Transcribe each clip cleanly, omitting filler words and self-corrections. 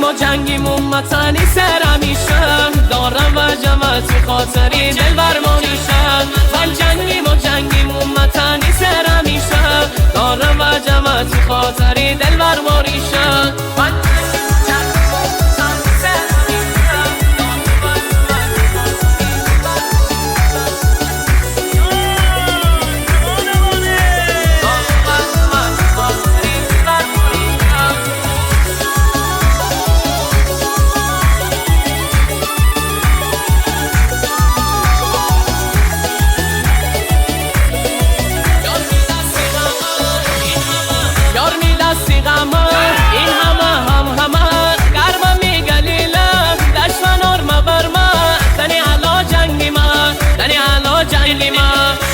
و جنگیمون وطنی سر میشم، دارم و جمعت خاطری دل برمانیشم. من جنگیمون وطنی سر میشم، دارم و جمعت خاطری دل برمانیشم.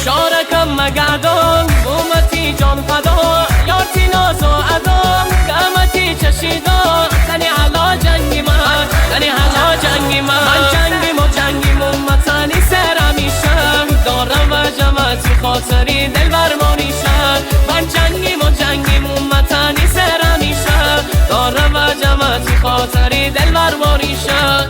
شارکم مگردان اومتی جان فدا، یارتی ناز و عدام قامتی چشیدان. تنی حالا جنگی من، تنی حالا جنگی من جنگیمون وطنی سر میشم، دارم و جمعت خاطری دل برمانیشم. من جنگیمون وطنی سر میشم، دارم و جمعت خاطری دل برمانیشم.